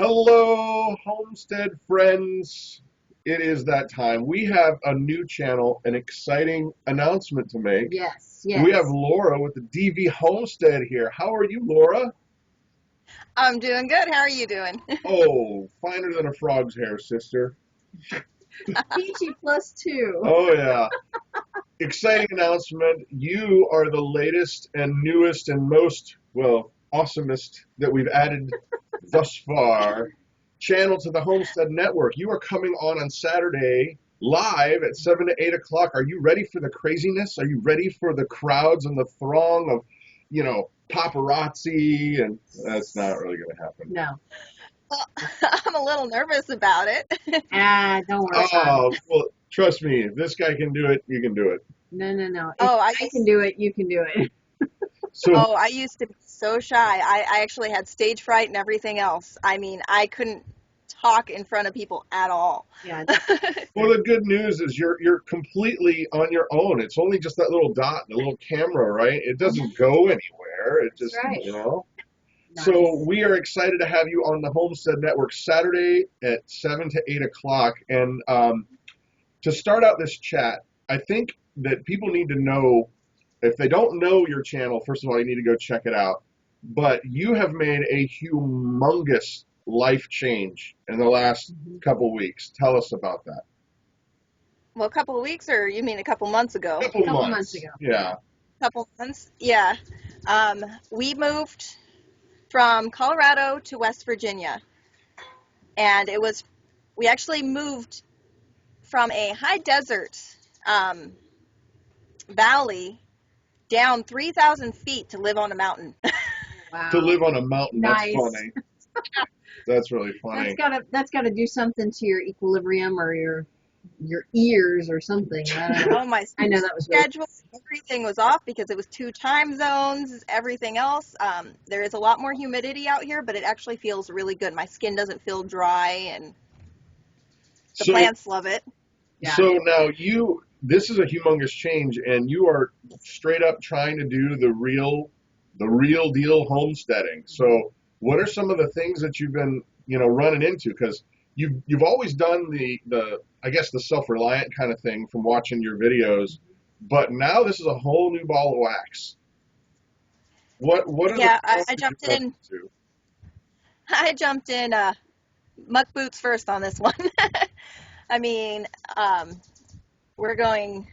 Hello, homestead friends. It is that time. We have a new channel, an exciting announcement to make. Yes, yes. We have Laura with the DV Homestead here. How are you, Laura? I'm doing good. How are you doing? Oh, finer than a frog's hair, sister. Peachy +2. Oh, yeah. Exciting announcement. You are the latest and newest and most, well, awesomest that we've added thus far channel to the Homestead Network. You are coming on Saturday live at 7 to 8 o'clock. Are you ready for the craziness? Are you ready for the crowds and the throng of, paparazzi? And that's not really going to happen. No. Well, I'm a little nervous about it. Don't worry about Oh, it. well, trust me. If this guy can do it, you can do it. No. If I I can do it, you can do it. So, I used to be so shy. I actually had stage fright and everything else. I mean, I couldn't talk in front of people at all. Yeah. well, the good news is you're completely on your own. It's only just that little dot, the little camera, right? It doesn't go anywhere. It just, right. Nice. So we are excited to have you on the Homestead Network Saturday at 7 to 8 o'clock. And to start out this chat, I think that people need to know, if they don't know your channel, first of all, you need to go check it out. But you have made a humongous life change in the last couple weeks. Tell us about that. Well, a couple of weeks, or you mean a couple months ago? Couple months ago. Yeah. Couple months, yeah. We moved from Colorado to West Virginia, and we actually moved from a high desert valley down 3,000 feet to live on a mountain. Wow. To live on a mountain. Nice. That's funny. That's really funny. That's gotta do something to your equilibrium or your ears or something. My I know that was schedule, everything was off because it was 2 time zones, everything else. There is a lot more humidity out here, but it actually feels really good. My skin doesn't feel dry, and the plants love it. Yeah. So now this is a humongous change, and you are straight up trying to do the real deal homesteading. So what are some of the things that you've been, running into? Because you've always done the I guess the self-reliant kind of thing from watching your videos, but now this is a whole new ball of wax. What are I jumped in. I jumped in muck boots first on this one. I mean, we're going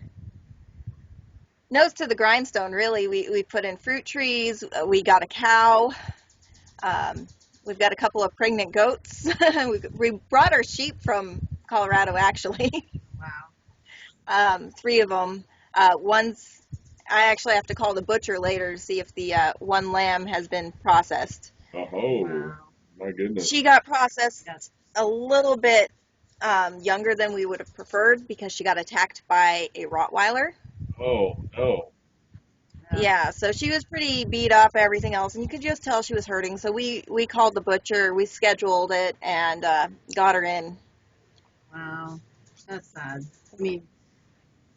nose to the grindstone, really. We put in fruit trees. We got a cow. We've got a couple of pregnant goats. We brought our sheep from Colorado, actually. Wow. 3 of them. I actually have to call the butcher later to see if the one lamb has been processed. Oh, wow. My goodness. She got processed a little bit younger than we would have preferred because she got attacked by a Rottweiler. Oh, no. Yeah, so she was pretty beat up, everything else, and you could just tell she was hurting. So we called the butcher, we scheduled it, and got her in. Wow. That's sad. I mean,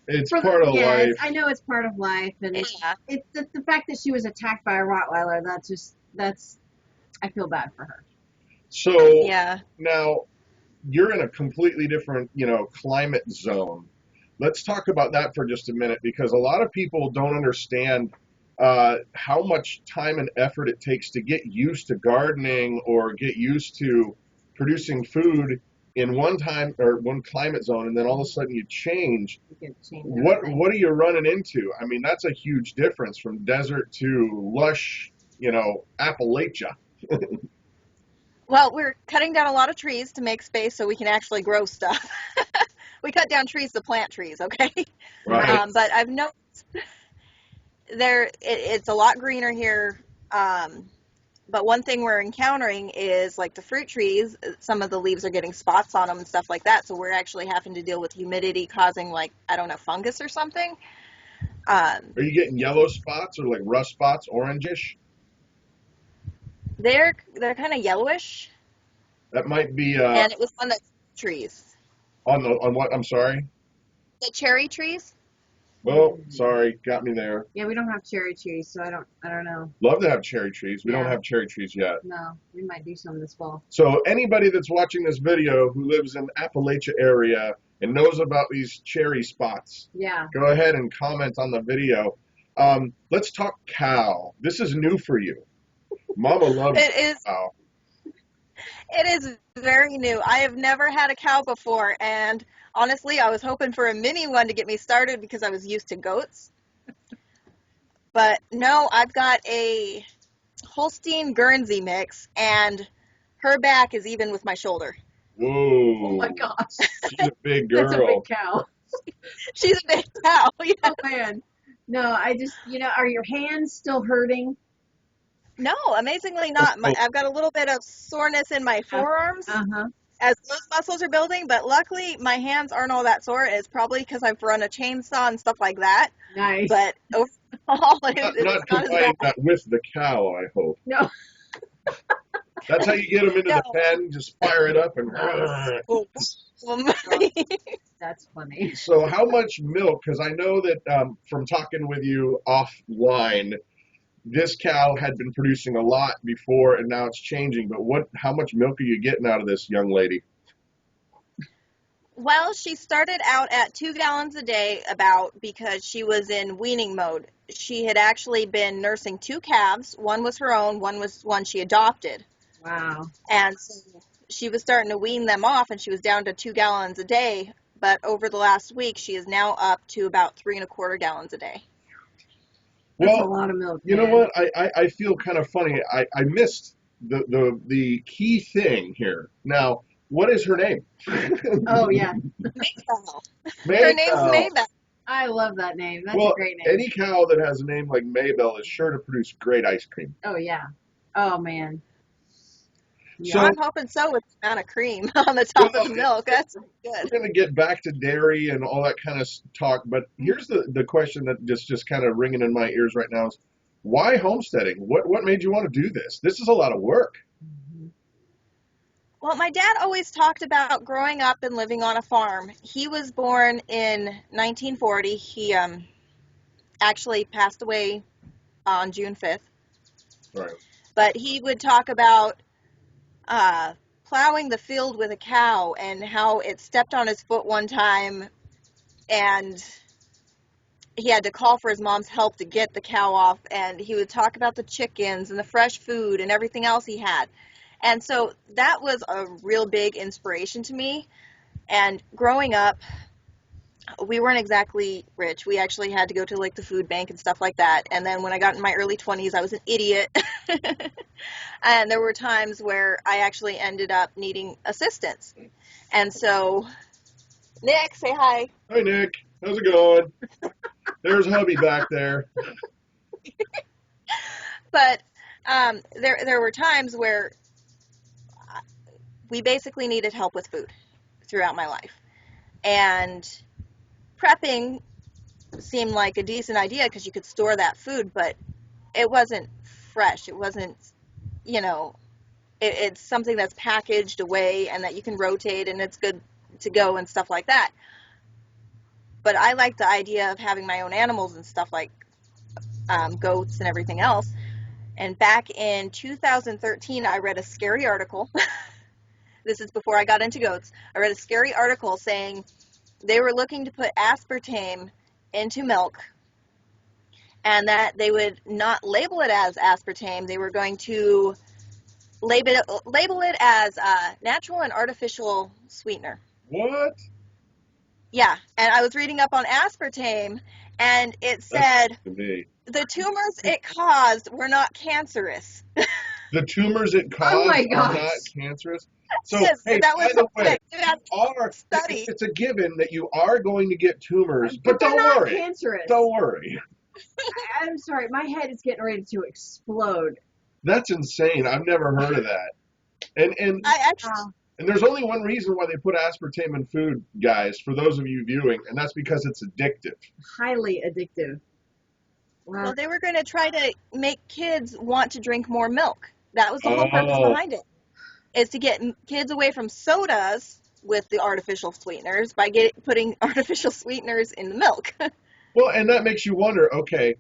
it's part of life. I know it's part of life, and it's the fact that she was attacked by a Rottweiler. I feel bad for her. So yeah. Now you're in a completely different, climate zone. Let's talk about that for just a minute, because a lot of people don't understand how much time and effort it takes to get used to gardening or get used to producing food in one climate zone, and then all of a sudden you change. What are you running into? I mean, that's a huge difference from desert to lush, Appalachia. Well, we're cutting down a lot of trees to make space so we can actually grow stuff. We cut down trees to plant trees, okay? Right. But I've noticed it's a lot greener here. But one thing we're encountering is, like, the fruit trees, some of the leaves are getting spots on them and stuff like that. So we're actually having to deal with humidity causing, like, I don't know, fungus or something. Are you getting yellow spots or like rust spots, orangish? They're kind of yellowish. That might be. And it was on the trees. On what? I'm sorry. The cherry trees. Well, sorry, got me there. Yeah, we don't have cherry trees, so I don't know. Love to have cherry trees. We don't Yeah. have cherry trees yet. No, we might do some this fall. So anybody that's watching this video who lives in Appalachia area and knows about these cherry spots, Yeah. go ahead and comment on the video. Let's talk cow. This is new for you. Mama loves cow. It is very new. I have never had a cow before, and honestly, I was hoping for a mini one to get me started because I was used to goats. But no, I've got a Holstein Guernsey mix, and her back is even with my shoulder. Whoa. Oh my gosh. She's a big girl. That's a big cow. She's a big cow. Yeah. Oh man. No, I just, are your hands still hurting? No, amazingly not. I've got a little bit of soreness in my forearms as those muscles are building, but luckily my hands aren't all that sore. It's probably because I've run a chainsaw and stuff like that. Nice. But overall, it's not not as combining bad. that with the cow, I hope. No. That's how you get them into the pen. Just fire it up and. That's funny. So how much milk? Because I know that from talking with you offline, this cow had been producing a lot before, and now it's changing. But how much milk are you getting out of this young lady? Well, she started out at 2 gallons a day because she was in weaning mode. She had actually been nursing 2 calves. One was her own, one was one she adopted. Wow. And so she was starting to wean them off, and she was down to 2 gallons a day. But over the last week, she is now up to about 3¼ gallons a day. That's a lot of milk. You know what? I feel kind of funny. I missed the key thing here. Now, what is her name? Oh, yeah. Maybell. Maybell. Her name's Maybell. I love that name. That's a great name. Any cow that has a name like Maybell is sure to produce great ice cream. Oh, yeah. Oh, man. So, I'm hoping so with the amount of cream on the top of the milk. That's good. We're going to get back to dairy and all that kind of talk, but here's the question that just kind of ringing in my ears right now is, why homesteading? What made you want to do this? This is a lot of work. Well, my dad always talked about growing up and living on a farm. He was born in 1940. He actually passed away on June 5th. Right. But he would talk about plowing the field with a cow and how it stepped on his foot one time and he had to call for his mom's help to get the cow off, and he would talk about the chickens and the fresh food and everything else he had. And so that was a real big inspiration to me. And growing up, we weren't exactly rich. We actually had to go to like the food bank and stuff like that. And then when I got in my early 20s, I was an idiot. And there were times where I actually ended up needing assistance. And so, Nick, say hi. Hi, Nick. How's it going? There's hubby back there. But there were times where we basically needed help with food throughout my life. And prepping seemed like a decent idea because you could store that food, but it wasn't fresh. It wasn't, it's something that's packaged away and that you can rotate and it's good to go and stuff like that. But I like the idea of having my own animals and stuff like goats and everything else. And back in 2013, I read a scary article. This is before I got into goats. I read a scary article saying they were looking to put aspartame into milk and that they would not label it as aspartame. They were going to label it as natural and artificial sweetener. What? Yeah, and I was reading up on aspartame, and it said the tumors it caused were not cancerous. The tumors it caused are not cancerous? So, hey, that by the way, study. it's a given that you are going to get tumors, but don't worry. Cancerous. Don't worry. I'm sorry, my head is getting ready to explode. That's insane. I've never heard of that. And there's only one reason why they put aspartame in food, guys, for those of you viewing, and that's because it's addictive. Highly addictive. Wow. Well, they were going to try to make kids want to drink more milk. That was the whole purpose behind it, is to get kids away from sodas with the artificial sweeteners by putting artificial sweeteners in the milk. Well, and that makes you wonder, okay,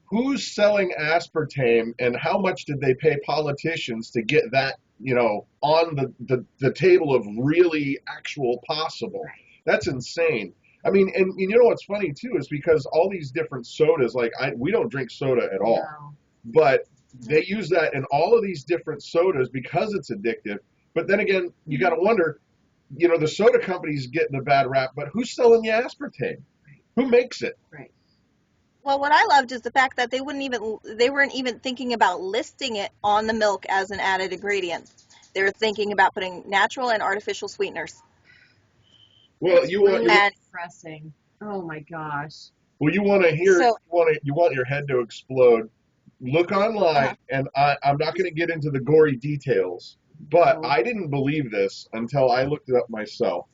who's selling aspartame and how much did they pay politicians to get that, on the table of really actual possible? Right. That's insane. I mean, and you know what's funny too is because all these different sodas, like we don't drink soda at all, No. but they use that in all of these different sodas because it's addictive. But then again, you got to wonder, the soda companies getting a bad rap, but who's selling the aspartame? Who makes it? Right. Well, what I loved is the fact that they weren't even thinking about listing it on the milk as an added ingredient. They were thinking about putting natural and artificial sweeteners. Well, That's you want really your depressing. Oh my gosh. well, you want to hear So, you want your head to explode. Look online, and I'm not going to get into the gory details, but No. I didn't believe this until I looked it up myself.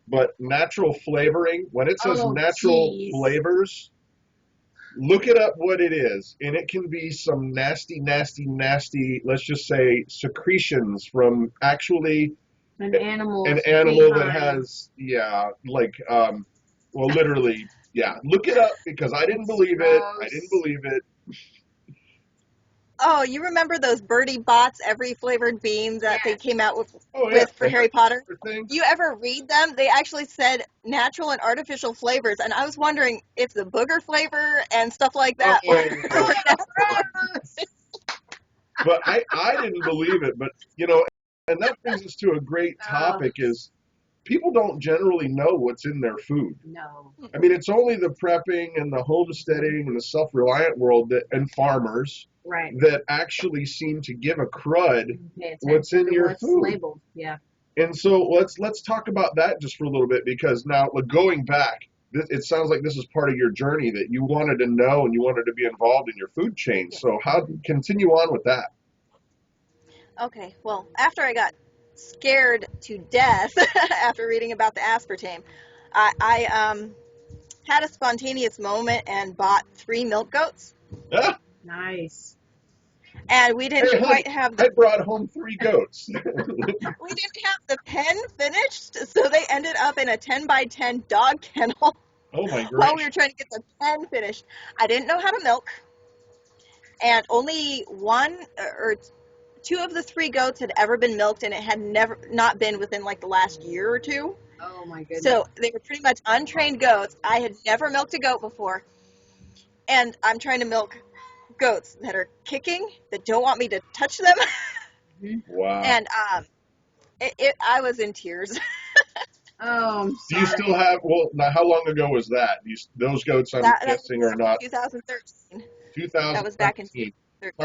But natural flavoring, when it says Oh, natural geez. flavors, look it up what it is, and it can be some nasty, nasty, nasty, let's just say secretions from actually An animal. an animal that behind. has, well, literally, yeah. Look it up because I didn't believe it. I didn't Gross. believe it. oh, you remember those Birdie Bots every flavored bean that they Yes. came out Oh yeah, with for Harry Potter? thing. You ever read them? They actually said natural and artificial flavors, and I was wondering if the booger flavor and stuff like that. Oh, Gross. but I didn't believe it. But and that brings us to a great topic: is people don't generally know what's in their food. No. I mean, it's only the prepping and the homesteading and the self-reliant world and farmers Right. that actually seem to give a crud Pay what's attention in to your what's food. labeled. Yeah. And so let's talk about that just for a little bit because now going back, it sounds like this is part of your journey that you wanted to know and you wanted to be involved in your food chain. So how continue on with that? Okay, well, after I got scared to death after reading about the aspartame, I had a spontaneous moment and bought 3 milk goats. Ah, Nice. And we hey, didn't honey, quite have I brought home 3 goats. the pen finished, so they ended up in a 10 by 10 dog kennel Oh my while we gracious. were trying to get the pen finished. I didn't know how to milk, and only one or 2 of the 3 goats had ever been milked, and it had never not been within like the last year or 2. Oh my goodness. So they were pretty much untrained goats. I had never milked a goat before, and I'm trying to milk goats that are kicking, that don't want me to touch them, Wow. and I was in tears. Oh, I'm Do you sorry. still have, well, now how long ago was that? Those goats, I'm That guessing, was are not 2013. 2013. That was back in Talk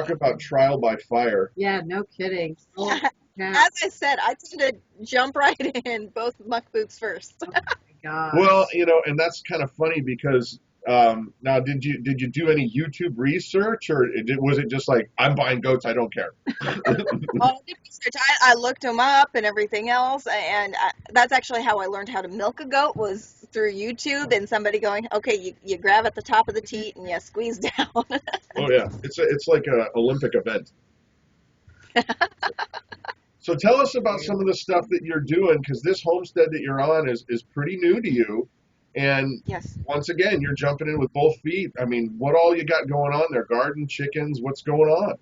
2013. about trial by fire. Yeah, no kidding. Oh, yeah. As I said, I tend to jump right in, both muck boots first. Oh my gosh. Well, and that's kind of funny because now did you do any YouTube research or was it just like I'm buying goats, I don't care? I did research. I looked them up and everything else, and that's actually how I learned how to milk a goat, was through YouTube and somebody going, okay, you grab at the top of the teat and you squeeze down. Oh yeah, it's like a Olympic event. So tell us about some of the stuff that you're doing because this homestead that you're on is pretty new to you, and Yes. once again you're jumping in with both feet. I mean, what all you got going on there? Garden, chickens, what's going on?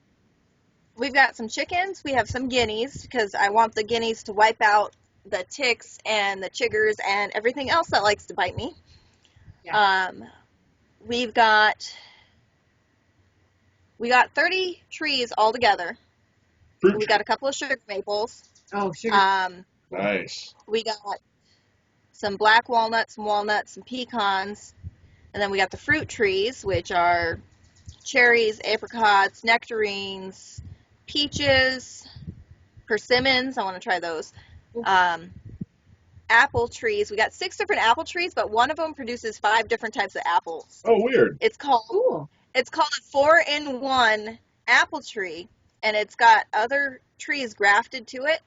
We've got some chickens. We have some guineas because I want the guineas to wipe out the ticks and the chiggers and everything else that likes to bite me. Yeah. We got 30 trees altogether. Fruit We got a couple of sugar maples. Oh, sugar. Nice. We got some black walnuts, some walnuts, some pecans, and then we got the fruit trees, which are cherries, apricots, nectarines, peaches, persimmons. I want to try those. Apple trees. We got 6 different apple trees, but one of them produces 5 different types of apples. Oh, weird. It's called Cool. a 4-in-1 apple tree, and it's got other trees grafted to it,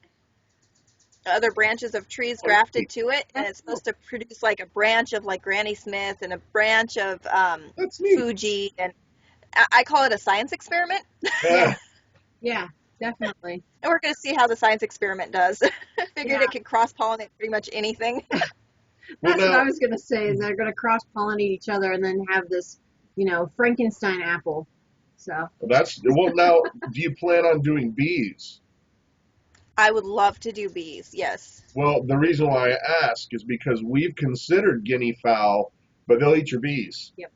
other branches of trees grafted to it, and it's supposed to produce like a branch of like Granny Smith and a branch of That's neat. Fuji, and I call it a science experiment. Yeah. Yeah, definitely. And we're going to see how the science experiment does. Figured Yeah. it could cross-pollinate pretty much anything. Well, That's what I now, was gonna say. Is they're gonna cross pollinate each other and then have this, Frankenstein apple. So now, do you plan on doing bees? I would love to do bees, yes. Well, the reason why I ask is because we've considered guinea fowl, but they'll eat your bees. Yep.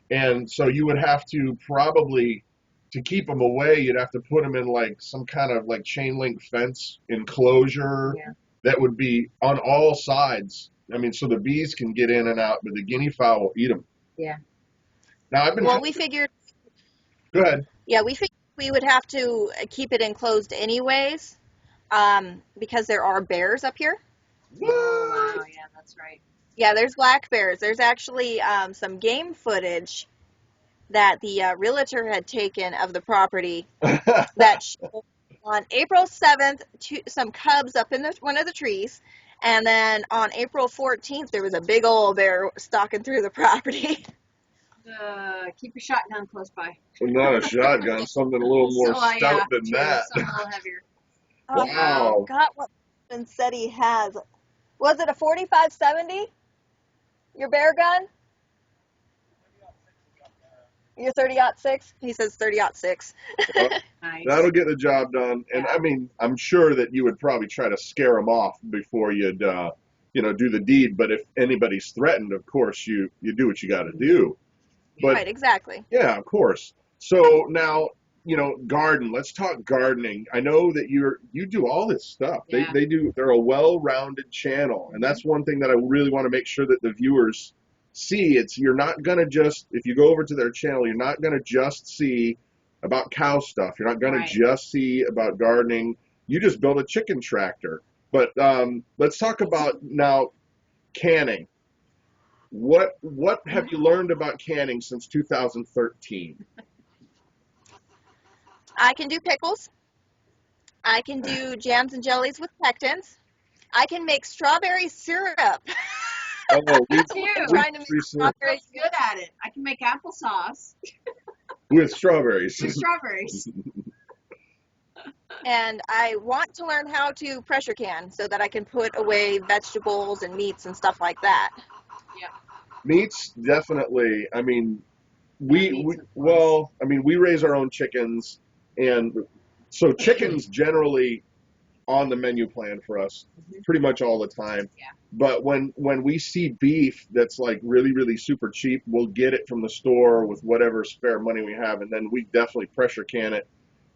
And so you would have to probably, to keep them away, you'd have to put them in like some kind of like chain link fence enclosure Yeah. that would be on all sides. I mean, so the bees can get in and out, but the guinea fowl will eat them. Yeah. Now, I've been. Well, we figured, Go ahead. yeah, we figured we would have to keep it enclosed anyways, because there are bears up here. Oh, wow. Yeah, that's right. Yeah, there's black bears. There's actually some game footage that the realtor had taken of the property that showed on April 7th some cubs up in one of the trees, and then on April 14th there was a big old bear stalking through the property. Keep your shotgun close by. Not a shotgun, something a little more stout than that. Something a little heavier. Oh, Wow. I forgot what husband said he has. Was it a 45-70? Your bear gun? Your 30-06? He says 30-06. Nice. That'll get the job done. And I mean, I'm sure that you would probably try to scare them off before you'd, do the deed. But if anybody's threatened, of course, you do what you got to do. But Right, exactly. yeah, of course. So now, garden. Let's talk gardening. I know that you do all this stuff. Yeah. They're a well-rounded channel, and that's one thing that I really want to make sure that the viewers see. You're not gonna just, if you go over to their channel, you're not gonna just see about cow stuff. You're not gonna Right. just see about gardening. You just built a chicken tractor. But let's talk about now canning. What have you learned about canning since 2013? I can do pickles. I can do jams and jellies with pectins. I can make strawberry syrup. Oh, Me too. I'm trying to make I'm strawberry good at it. I can make applesauce with strawberries. with strawberries. And I want to learn how to pressure can so that I can put away vegetables and meats and stuff like that. Meats, definitely. I mean, meats are fun. we raise our own chickens, and so chickens generally on the menu plan for us pretty much all the time. Yeah. But when we see beef that's like really, really super cheap, we'll get it from the store with whatever spare money we have, and then we definitely pressure can it.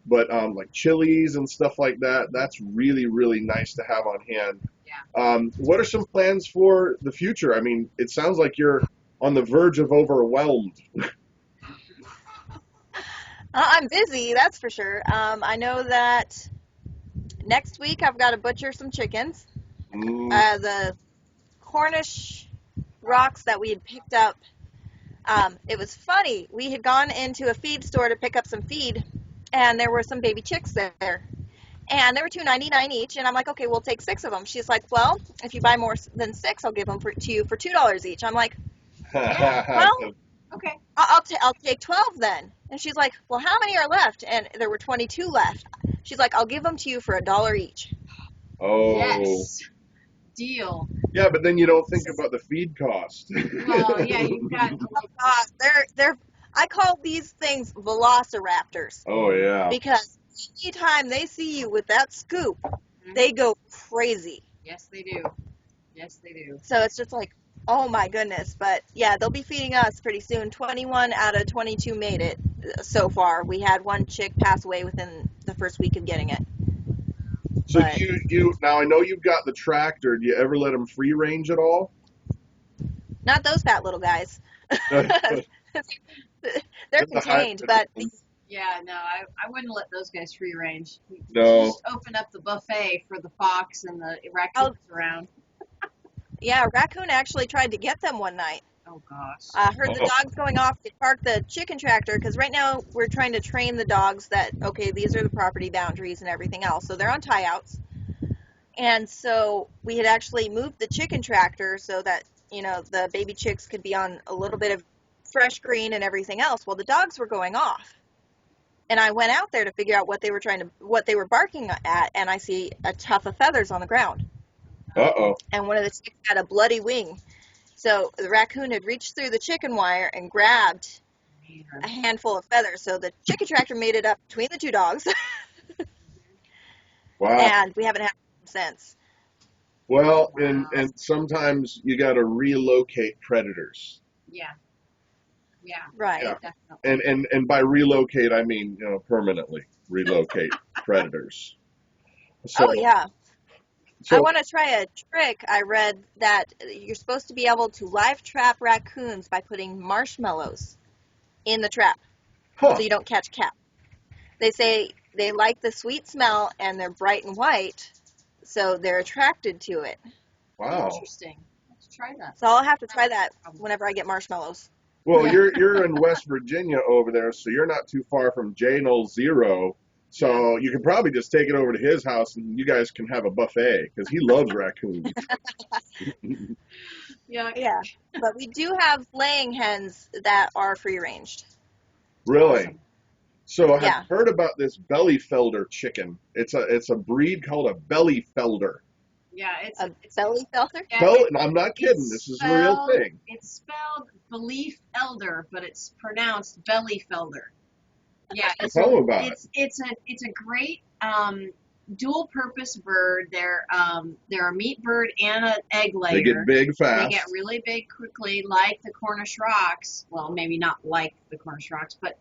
But like chilies and stuff like that, that's really, really nice to have on hand. Yeah. What are some plans for the future? I mean, it sounds like you're on the verge of overwhelmed. I'm busy, that's for sure. I know that next week I've got to butcher some chickens. The Cornish rocks that we had picked up, it was funny. We had gone into a feed store to pick up some feed, and there were some baby chicks there. And they were $2.99 each, and I'm like, okay, we'll take 6 of them. She's like, well, if you buy more than 6, I'll give them to you for $2 each. I'm like, well, Okay. I'll take 12 then. And she's like, well, how many are left? And there were 22 left. She's like, I'll give them to you for $1 each. Oh. Yes. Deal. Yeah, but then you don't think about the feed cost. Well, yeah, you've got. They're I call these things velociraptors. Oh, yeah. Because anytime they see you with that scoop, they go crazy. Yes, they do. Yes, they do. So it's just like, oh my goodness. But yeah, they'll be feeding us pretty soon. 21 out of 22 made it so far. We had one chick pass away within the first week of getting it. So But you now I know you've got the tractor. Do you ever let them free range at all? not those fat little guys. They're contained, but Yeah, no, I wouldn't let those guys free range. No. Just open up the buffet for the fox and the raccoons around. yeah, a raccoon actually tried to get them one night. Oh, gosh. I heard the dogs going off. They parked the chicken tractor because right now we're trying to train the dogs that, okay, these are the property boundaries and everything else. So they're on tie-outs. And so we had actually moved the chicken tractor so that, the baby chicks could be on a little bit of fresh green and everything else. Well, the dogs were going off. And I went out there to figure out what they were barking at, and I see a tuft of feathers on the ground. Uh-oh. and one of the chicks had a bloody wing. So the raccoon had reached through the chicken wire and grabbed a handful of feathers. So the chicken tractor made it up between the two dogs, Wow. and we haven't had them since. Well, Wow. and sometimes you got to relocate predators. Yeah. Yeah. Right. Yeah. Definitely. And by relocate, I mean, permanently relocate predators. So, Oh, yeah. I so, want to try a trick. I read that you're supposed to be able to live trap raccoons by putting marshmallows in the trap huh, so you don't catch cats. They say they like the sweet smell and they're bright and white, so they're attracted to it. wow. Interesting. Let's try that. So I'll have to try that whenever I get marshmallows. Well, Yeah. you're in West Virginia over there, so you're not too far from J0. So you can probably just take it over to his house and you guys can have a buffet because he loves raccoons. Yeah. Yeah, but we do have laying hens that are free ranged. Really? Awesome. So have Yeah. you heard about this Bellyfelder chicken? It's a breed called a Bellyfelder. Yeah. A belly felder? Yeah, I'm not kidding. it's This is a real spelled- thing. It's spelled belief elder, but it's pronounced bellyfelder. Yeah, Tell them about it. it's a great dual purpose bird. They're a meat bird and an egg layer. They get big fast. They get really big quickly, like the Cornish rocks. Well, maybe not like the Cornish rocks, but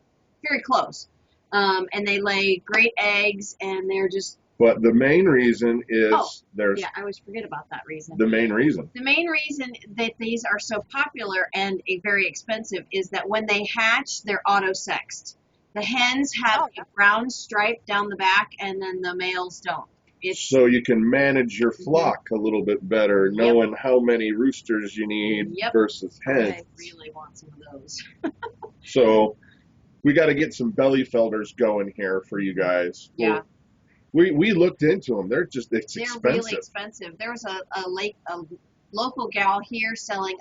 very close. And they lay great eggs, and they're just But the main reason is there's yeah. I always forget about that reason. the main reason. The main reason that these are so popular and very expensive is that when they hatch, they're auto-sexed. The hens have a brown stripe down the back, and then the males don't. So you can manage your flock a little bit better, knowing how many roosters you need versus hens. I really want some of those. So we got to get some Bellyfelders going here for you guys. Yeah. We looked into them. They're expensive. Really expensive. There was a local gal here selling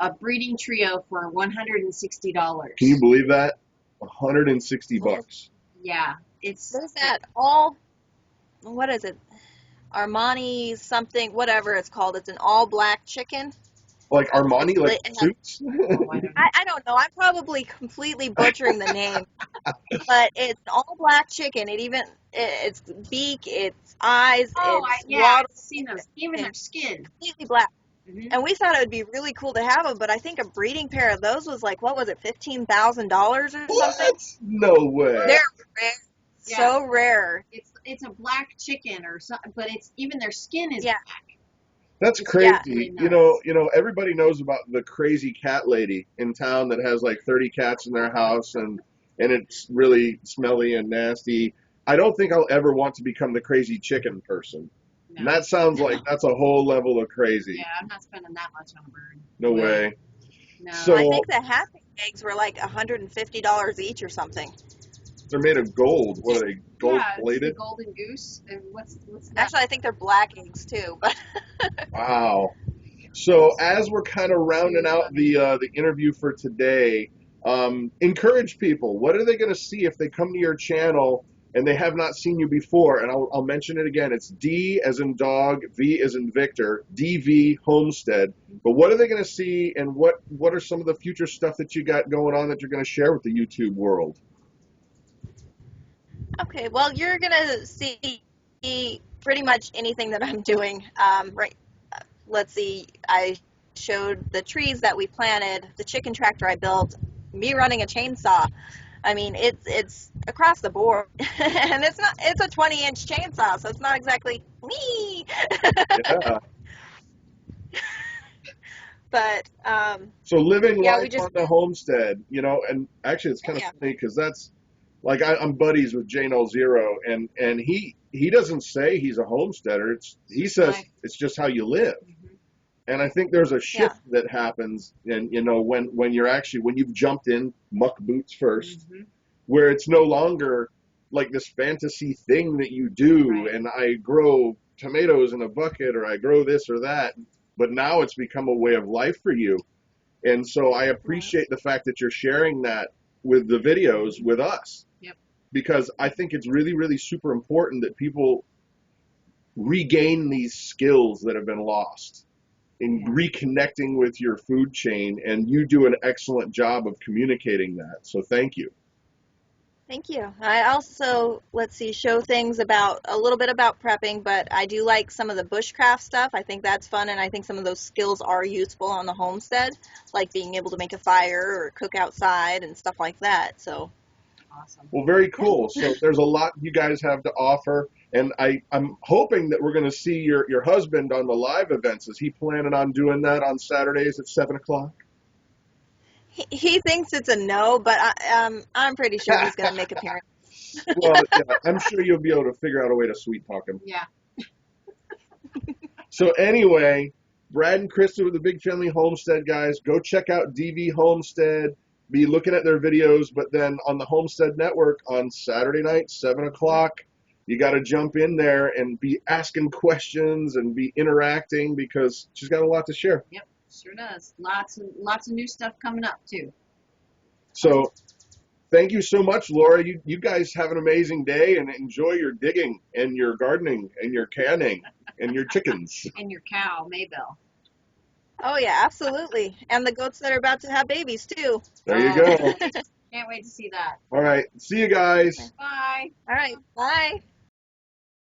a breeding trio for $160. Can you believe that? $160. Yeah, There's that all, what is it? Armani something, whatever it's called. It's an all black chicken. Like Armani, like suits? I don't know. I'm probably completely butchering the name, but it's an all black chicken. Its beak, its eyes, I've seen those. Even their skin, completely black. Mm-hmm. And we thought it would be really cool to have them, but I think a breeding pair of those was like, what was it, $15,000 or something? No way. They're rare, so rare. It's a black chicken or something, but even their skin is black. That's crazy. Really You know, everybody knows about the crazy cat lady in town that has like 30 cats in their house and it's really smelly and nasty. I don't think I'll ever want to become the crazy chicken person. No. And that sounds like that's a whole level of crazy. Yeah, I'm not spending that much on a bird. No way. No. So I think the happy eggs were like $150 each or something. they're made of gold. What are they? Gold It's plated? the golden goose. And what's that? Actually, I think they're black eggs too. But Wow. So as we're kind of rounding out the interview for today, encourage people. What are they going to see if they come to your channel and they have not seen you before? And I'll mention it again. It's D as in dog, V as in Victor, DV Homestead. But what are they going to see, and what are some of the future stuff that you got going on that you're going to share with the YouTube world? okay, well, you're gonna see pretty much anything that I'm doing. Right. Let's see. I showed the trees that we planted, the chicken tractor I built, me running a chainsaw. I mean, it's across the board, and it's a 20-inch chainsaw, so it's not exactly me. Yeah. But So living yeah, life on the homestead, and actually it's kind of funny because that's like I'm buddies with J0, and he doesn't say he's a homesteader. He says it's just how you live. And I think there's a shift that happens, and when you've jumped in muck boots first, where it's no longer like this fantasy thing that you do, and I grow tomatoes in a bucket, or I grow this or that, but now it's become a way of life for you. And so I appreciate the fact that you're sharing that with the videos with us, because I think it's really, really super important that people regain these skills that have been lost in reconnecting with your food chain, and you do an excellent job of communicating that. So thank you. Thank you. I also, let's see, show things about a little bit about prepping, but I do like some of the bushcraft stuff. I think that's fun, and I think some of those skills are useful on the homestead, like being able to make a fire or cook outside and stuff like that. So Awesome. Well, very cool. So there's a lot you guys have to offer, and I'm hoping that we're going to see your husband on the live events. Is he planning on doing that on Saturdays at 7 o'clock? he thinks it's a no, but I'm pretty sure he's going to make appearance. Well, yeah, I'm sure you'll be able to figure out a way to sweet talk him. Yeah. So anyway, Brad and Christa with the Big Family Homestead, guys, go check out DV Homestead. Be looking at their videos, but then on the Homestead Network on Saturday night, 7 o'clock, you got to jump in there and be asking questions and be interacting, because she's got a lot to share. Yep, sure does. Lots of new stuff coming up too. So thank you so much, Laura. You guys have an amazing day, and enjoy your digging and your gardening and your canning and your chickens. And your cow, Maybelle. Oh, yeah, absolutely. And the goats that are about to have babies, too. There you go. Can't wait to see that. All right. See you guys. Bye. All right. Bye.